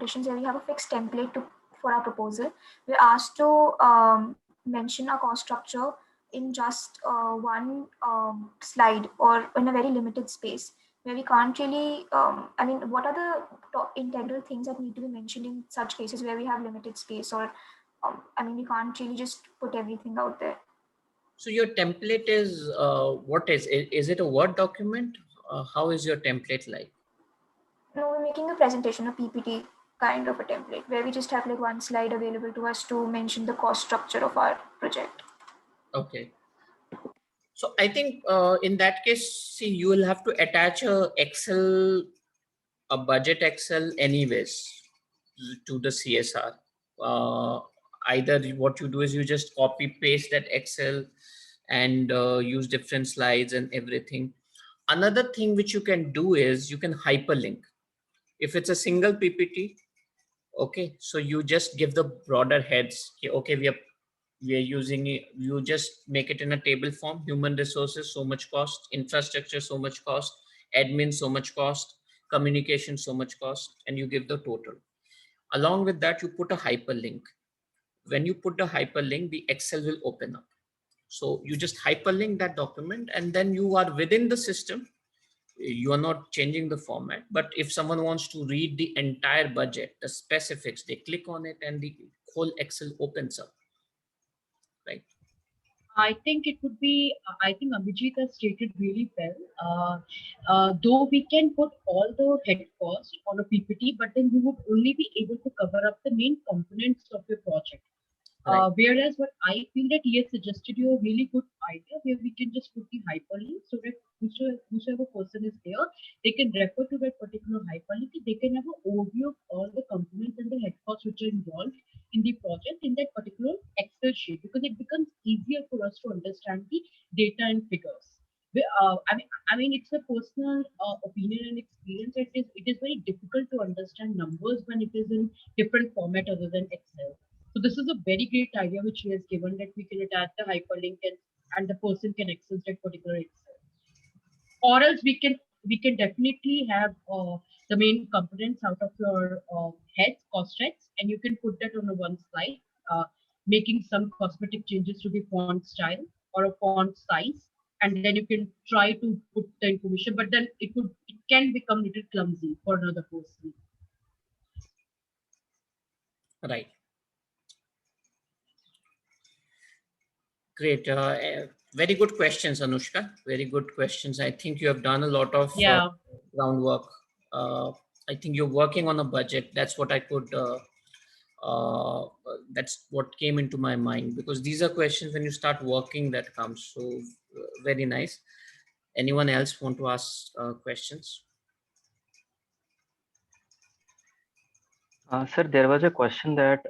presentations where we have a fixed template for our proposal. We're asked to mention our cost structure in just one slide or in a very limited space, where we can't really, what are the top integral things that need to be mentioned in such cases where we have limited space, or we can't really just put everything out there. So your template is, what is it? Is it a Word document? How is your template like? No, we're making a presentation, a PPT kind of a template, where we just have like one slide available to us to mention the cost structure of our project. Okay. So I think in that case, see, you will have to attach a budget Excel anyways to the CSR. Either what you do is you just copy paste that Excel and use different slides and everything. Another thing which you can do is you can hyperlink. If it's a single PPT, okay, so you just give the broader heads. Okay, we are using it. You just make it in a table form. Human resources so much cost, infrastructure so much cost, admin so much cost, communication so much cost, and you give the total. Along with that, you put a hyperlink. When you put the hyperlink, the Excel will open up. So you just hyperlink that document, and then you are within the system. You are not changing the format, but if someone wants to read the entire budget, the specifics, they click on it and the whole Excel opens up, right? I think it would be, I think Abhijit has stated really well. Though we can put all the head cost on a PPT, but then you would only be able to cover up the main components of your project. Right. Whereas what I feel that he has suggested you a really good idea where we can just put the hyperlink so that whosoever person is there, they can refer to that particular hyperlink. They can have an overview of all the components and the head costs which are involved in the project in that particular Excel sheet, because it becomes easier for us to understand the data and figures. It's a personal opinion and experience. It is very difficult to understand numbers when it is in different format other than Excel. So this is a very great idea which he has given, that we can attach the hyperlink and the person can access that particular Excel. Or else we can definitely have the main components out of your cost heads, and you can put that on a one slide, making some cosmetic changes to the font style or a font size, and then you can try to put the information, but then it can become a little clumsy for another person. Right. Great. Very good questions, Anushka. Very good questions. I think you have done a lot of groundwork. I think you're working on a budget. That's what I could, that's what came into my mind, because these are questions when you start working that comes. So very nice. Anyone else want to ask questions? Sir, there was a question that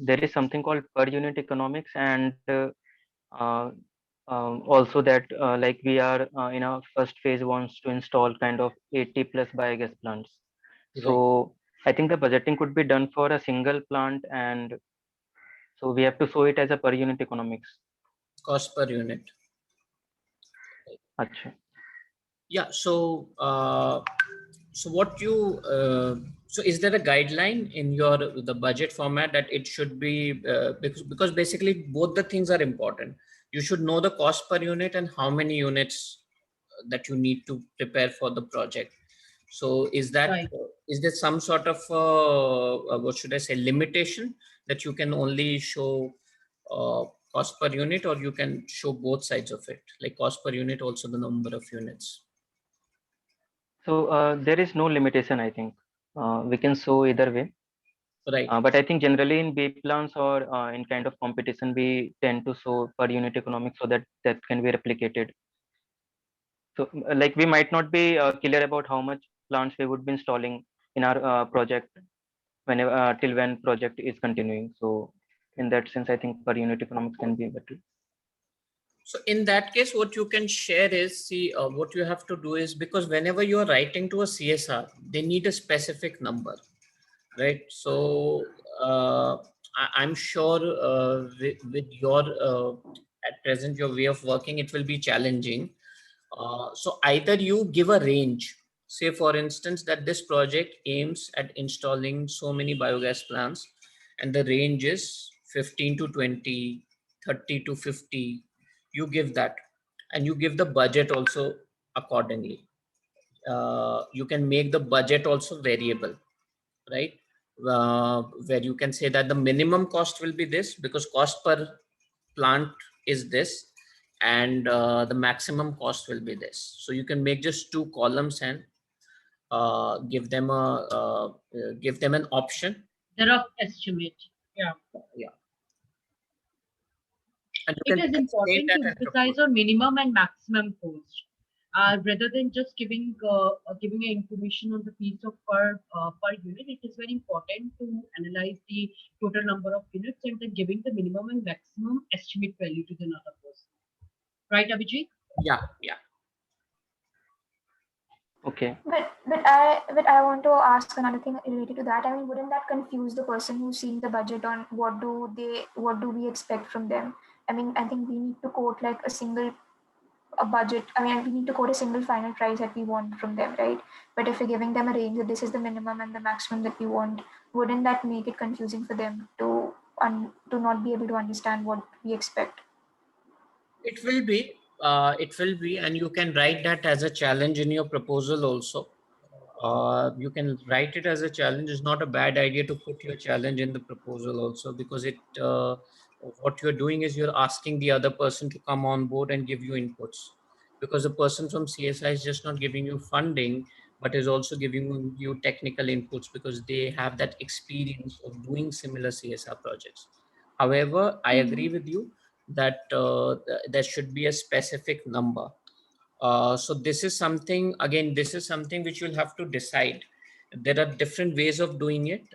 there is something called per unit economics, and also that like we are in our first phase wants to install kind of 80 plus biogas plants. So I think the budgeting could be done for a single plant, and so we have to show it as a per unit economics. Cost per unit. Achha. Yeah. So so is there a guideline in the budget format that it should be, because basically both the things are important. You should know the cost per unit and how many units that you need to prepare for the project. So is that is there some sort of what should I say, limitation that you can only show cost per unit, or you can show both sides of it, like cost per unit, also the number of units? So there is no limitation, I think. We can show either way. Right. But I think generally in B plans or in kind of competition, we tend to show per unit economics so that can be replicated. So like we might not be clear about how much plants we would be installing in our project whenever till when project is continuing. So in that sense, I think per unit economics can be better. So in that case, what you can share is, see, what you have to do is, because whenever you are writing to a CSR, they need a specific number, right? So I'm sure with your, at present, your way of working, it will be challenging. So either you give a range, Say for instance that this project aims at installing so many biogas plants and the range is 15 to 20, 30 to 50. You give that, and you give the budget also accordingly. You can make the budget also variable, right? Where you can say that the minimum cost will be this because cost per plant is this, and the maximum cost will be this. So you can make just two columns and give them an option. The rough estimate. Yeah. Yeah, and you It can is explain important that to and propose. emphasize on minimum and maximum cost, rather than just giving a information on the piece of per unit. It is very important to analyze the total number of units and then giving the minimum and maximum estimate value to the another person. Right, Abhijit? Yeah, yeah. Okay. But I want to ask another thing related to that. I mean, wouldn't that confuse the person who's seeing the budget on what do we expect from them? I mean, I think we need to quote like a budget. I mean, we need to quote a single final price that we want from them, right? But if we're giving them a range that this is the minimum and the maximum that we want, wouldn't that make it confusing for them to not be able to understand what we expect? It will be. It will be, and you can write that as a challenge in your proposal also. You can write it as a challenge. It's not a bad idea to put your challenge in the proposal also, because what you're doing is you're asking the other person to come on board and give you inputs, because the person from CSI is just not giving you funding, but is also giving you technical inputs because they have that experience of doing similar CSR projects. However, I agree with you that there should be a specific number. So this is something, again, this is something which you'll have to decide. There are different ways of doing it.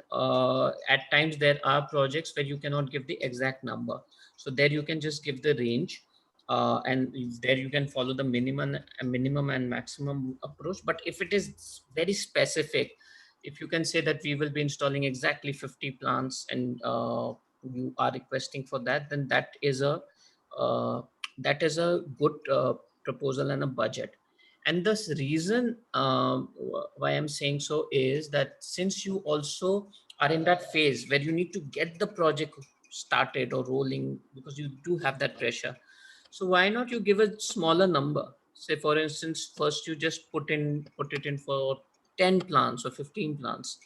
At times there are projects where you cannot give the exact number. So there you can just give the range, and there you can follow the minimum and maximum approach. But if it is very specific, if you can say that we will be installing exactly 50 plants and you are requesting for that, then uh, that is a good proposal and a budget. And this reason why I'm saying so is that since you also are in that phase where you need to get the project started or rolling, because you do have that pressure, so why not you give a smaller number? Say for instance, first you just put it in for 10 plants or 15 plants.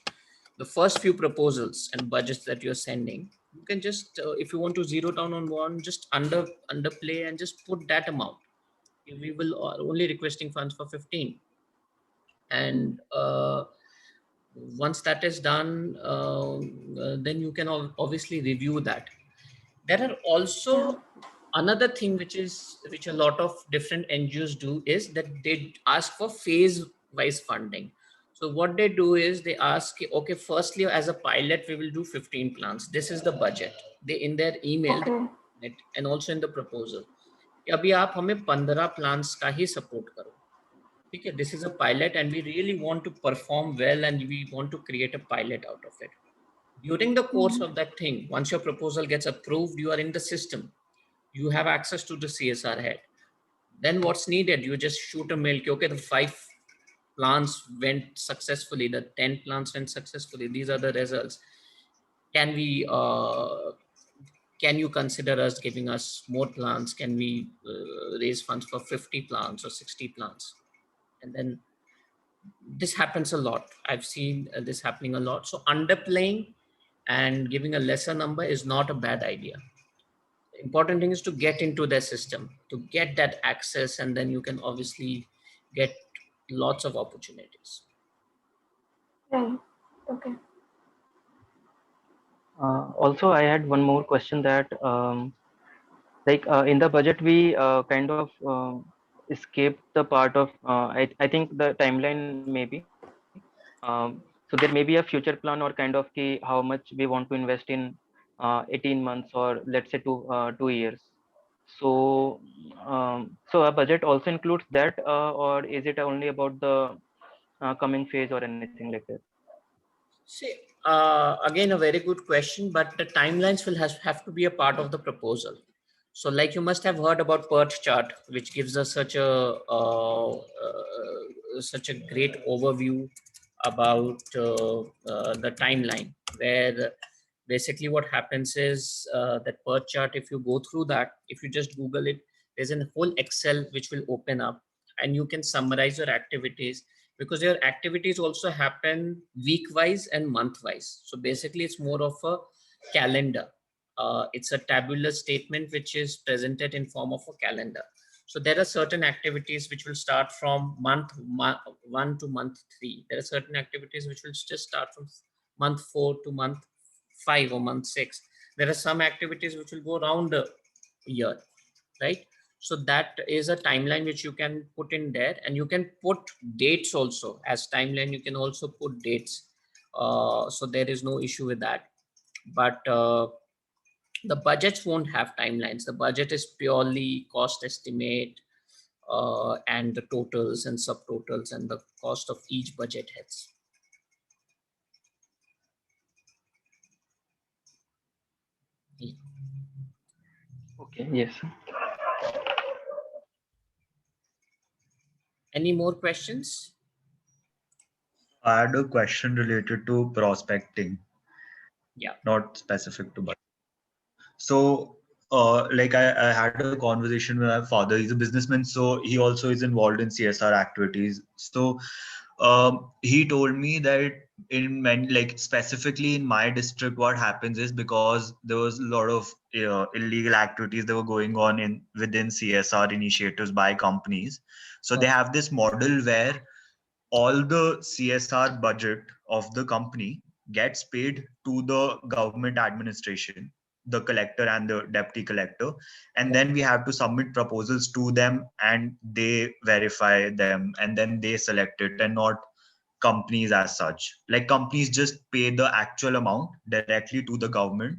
The first few proposals and budgets that you're sending, you can just if you want to zero down on one, just underplay and just put that amount. We will only requesting funds for 15, and once that is done, then you can obviously review that. There are Yeah. also another thing which a lot of different NGOs do is that they ask for phase wise funding. So what they do is they ask, okay, firstly as a pilot we will do 15 plants, this is the budget. They in their email Okay. and also in the proposal कि अभी आप हमें 15 plans का ही support करो, ठीक है, this is a pilot and we really want to perform well and we want to create a pilot out of it. During the course of that thing, once your proposal gets approved, you are in the system, you have access to the CSR head. Then what's needed, you just shoot a mail, okay, the 5 plants went successfully, the 10 plants went successfully, these are the results. Can we can you consider us giving us more plants? Can we raise funds for 50 plants or 60 plants? And then this happens a lot. I've seen this happening a lot. So underplaying and giving a lesser number is not a bad idea. The important thing is to get into their system, to get that access, and then you can obviously get lots of opportunities. Right. Okay. Also, I had one more question that like in the budget we kind of escaped the part of I think the timeline maybe so there may be a future plan or kind of how much we want to invest in 18 months or let's say 2 years. So so a budget also includes that or is it only about the coming phase or anything like that? See, again, a very good question, but the timelines will have to be a part of the proposal. So like you must have heard about PERT chart, which gives us such a great overview about the timeline, where basically what happens is that PERT chart, if you go through that, if you just Google it, there's a whole Excel which will open up and you can summarize your activities, because your activities also happen week wise and month wise. So basically it's more of a calendar. It's a tabular statement which is presented in form of a calendar. So there are certain activities which will start from month 1 to month 3. There are certain activities which will just start from month 4 to month 5 or month 6. There are some activities which will go around a year, right? So that is a timeline which you can put in there, and you can put dates also as timeline. You can also put dates. So there is no issue with that. But the budgets won't have timelines. The budget is purely cost estimate and the totals and subtotals and the cost of each budget heads. Yeah. Okay. Yes. Any more questions? I had a question related to prospecting. Yeah. Not specific to budget. So, like I had a conversation with my father. He's a businessman, so he also is involved in CSR activities. So, he told me that in many, like specifically in my district, what happens is because there was a lot of illegal activities that were going on in within CSR initiatives by companies. So they have this model where all the CSR budget of the company gets paid to the government administration, the collector and the deputy collector, and then we have to submit proposals to them and they verify them and then they select it, and not companies as such. Like companies just pay the actual amount directly to the government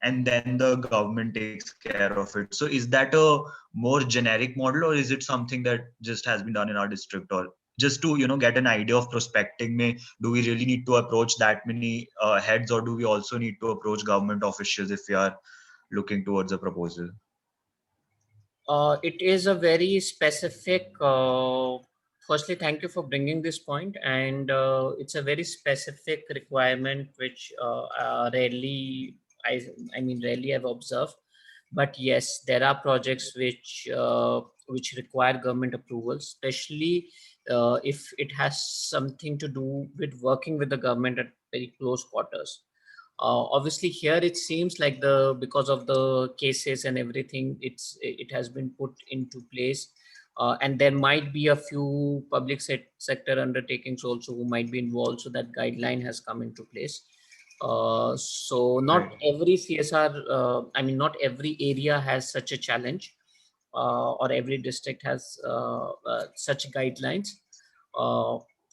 and then the government takes care of it. So is that a more generic model, or is it something that just has been done in our district? Or just to get an idea of prospecting, do we really need to approach that many heads, or do we also need to approach government officials if we are looking towards a proposal? It is a very specific. Firstly, thank you for bringing this point, and it's a very specific requirement which rarely, I mean, rarely I've observed. But yes, there are projects which require government approval, especially if it has something to do with working with the government at very close quarters. Obviously here it seems like because of the cases and everything, it has been put into place, and there might be a few public sector undertakings also who might be involved, so that guideline has come into place. So not every CSR, I mean not every area has such a challenge, or every district has such guidelines.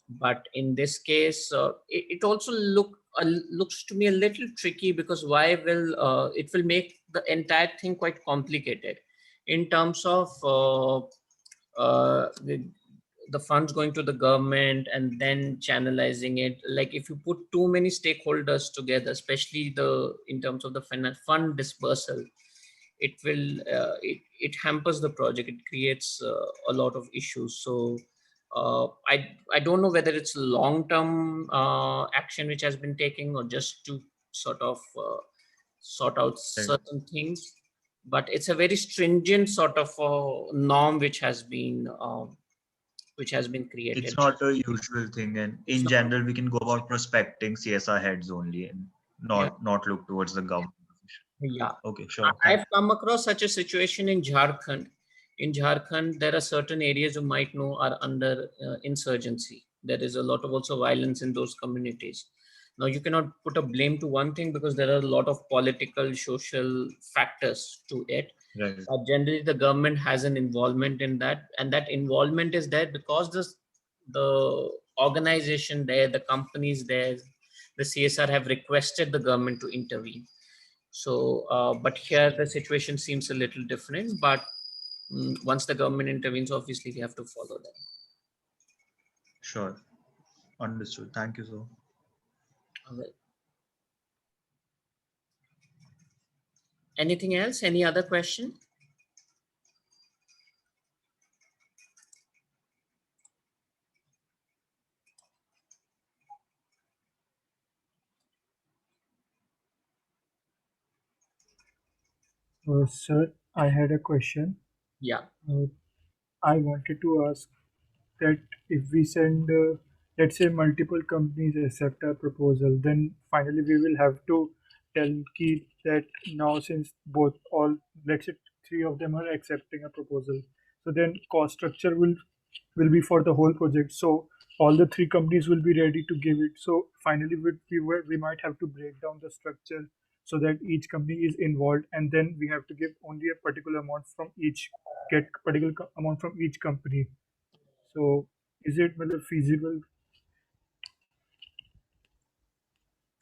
But in this case, it also looks to me a little tricky, because why will it will make the entire thing quite complicated in terms of the funds going to the government and then channelizing it. Like if you put too many stakeholders together, especially in terms of the fund dispersal, it will it hampers the project. It creates a lot of issues. So I don't know whether it's long-term action which has been taken, or just to sort of sort out certain things, but it's a very stringent sort of norm which has been created. It's not a usual thing, and in general we can go about prospecting CSR heads only and not look towards the government. Yeah. Okay, sure. I've come across such a situation in Jharkhand. In Jharkhand, there are certain areas you might know are under insurgency. There is a lot of also violence in those communities. Now, you cannot put a blame to one thing, because there are a lot of political, social factors to it. Right. Generally, the government has an involvement in that, and that involvement is there because the organization there, the companies there, the CSR have requested the government to intervene. So, but here the situation seems a little different. But once the government intervenes, obviously we have to follow them. Sure. Understood. Thank you, sir. All right. Anything else? Any other question? Sir, I had a question. Yeah. Uh, I wanted to ask that if we send, let's say, multiple companies accept our proposal, then finally we will have to tell Keith that now since let's say, three of them are accepting a proposal, so then cost structure will be for the whole project. So all the three companies will be ready to give it. So finally, we might have to break down the structure so that each company is involved, and then we have to give only a particular amount from each, get particular amount from each company. So is it feasible?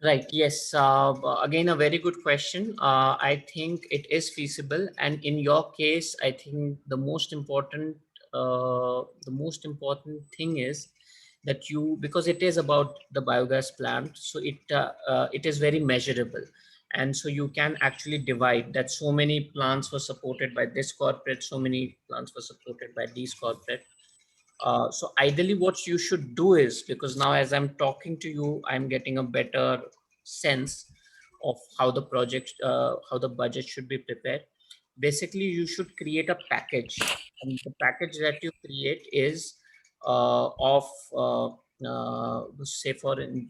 Right. Yes. Again, a very good question. I think it is feasible, and in your case, I think the most important thing is that because it is about the biogas plant, so it is very measurable, and so you can actually divide that. So many plants were supported by this corporate, so many plants were supported by these corporate. So ideally, what you should do is, because now as I'm talking to you, I'm getting a better sense of how the budget should be prepared. Basically, you should create a package, and the package that you create is of say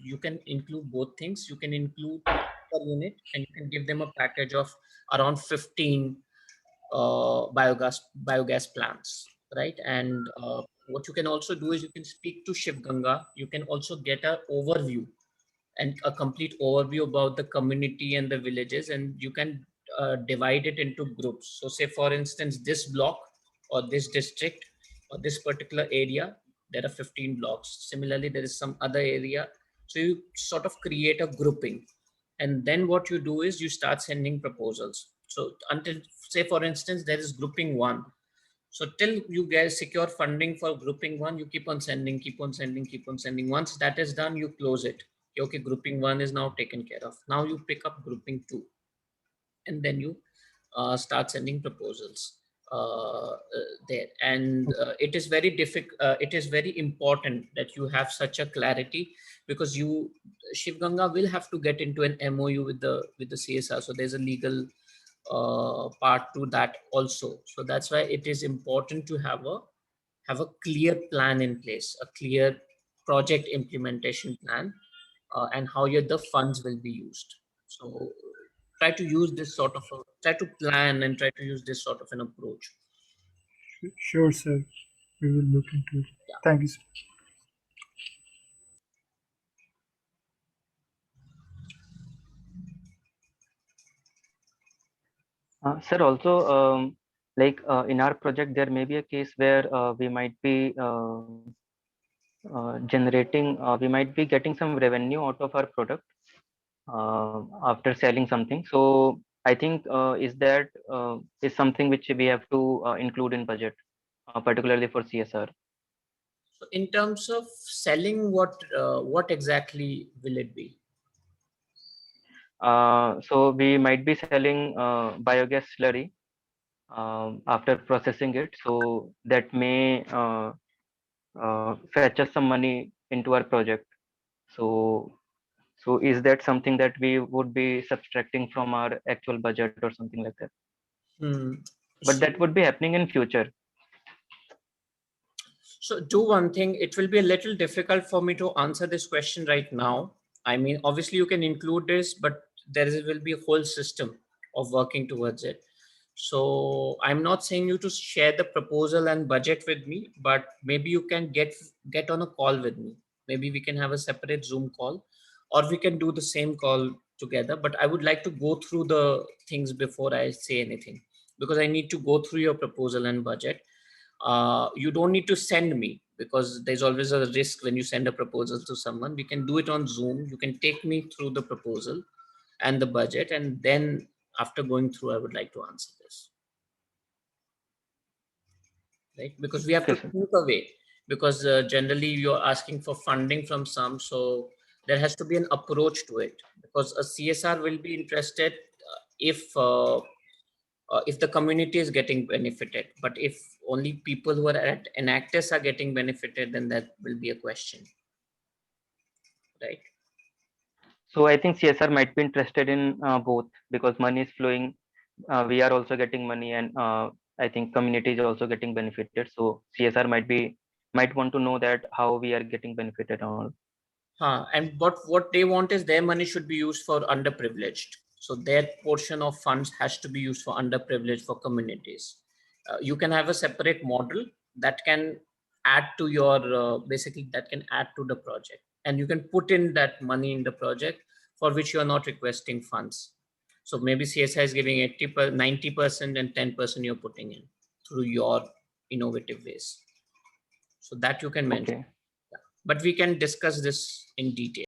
you can include both things. You can include per unit, and you can give them a package of around 15 biogas plants, right? And what you can also do is you can speak to Shiv Ganga. You can also get an overview and a complete overview about the community and the villages, and you can divide it into groups. So say for instance, this block or this district or this particular area, there are 15 blocks. Similarly, there is some other area. So you sort of create a grouping, and then what you do is you start sending proposals. So until, say for instance, there is grouping one, so till you get secure funding for grouping one, you keep on sending, keep on sending, keep on sending. Once that is done, you close it. Okay, grouping one is now taken care of. Now you pick up grouping two, and then you start sending proposals there. And it is very difficult. It is very important that you have such a clarity, because Shiv Ganga will have to get into an MOU with the CSR. So there's a legal part to that also. So that's why it is important to have a clear plan in place, a clear project implementation plan, and how the funds will be used. So try to plan and try to use this sort of an approach. Sure, sir. We will look into it. Yeah. Thank you, sir. Sir, also, in our project, there may be a case where we might be we might be getting some revenue out of our product after selling something. So I think is something which we have to include in budget, particularly for CSR. So in terms of selling, what exactly will it be? So we might be selling biogas slurry after processing it. So that may fetch us some money into our project. So is that something that we would be subtracting from our actual budget or something like that? Hmm. But that would be happening in future. So do one thing. It will be a little difficult for me to answer this question right now. I mean, obviously you can include this, but will be a whole system of working towards it. So I'm not saying you to share the proposal and budget with me, but maybe you can get on a call with me. Maybe we can have a separate Zoom call, or we can do the same call together. But I would like to go through the things before I say anything, because I need to go through your proposal and budget. You don't need to send me, because there's always a risk when you send a proposal to someone. We can do it on Zoom. You can take me through the proposal and the budget, and then after going through, I would like to answer this, right? Because we have to Okay, sir. think away, because generally you're asking for funding from some, so there has to be an approach to it, because a CSR will be interested if the community is getting benefited. But if only people who are at enactors are getting benefited, then that will be a question, right? So I think CSR might be interested in both, because money is flowing we are also getting money, and I think community is also getting benefited. So CSR might want to know that how we are getting benefited and all. And what they want is their money should be used for underprivileged. So their portion of funds has to be used for underprivileged, for communities. You can have a separate model that can add to your basically that can add to the project, and you can put in that money in the project for which you are not requesting funds. So maybe CSI is giving 90% and 10% you're putting in through your innovative ways. So that you can mention. Okay. But we can discuss this in detail.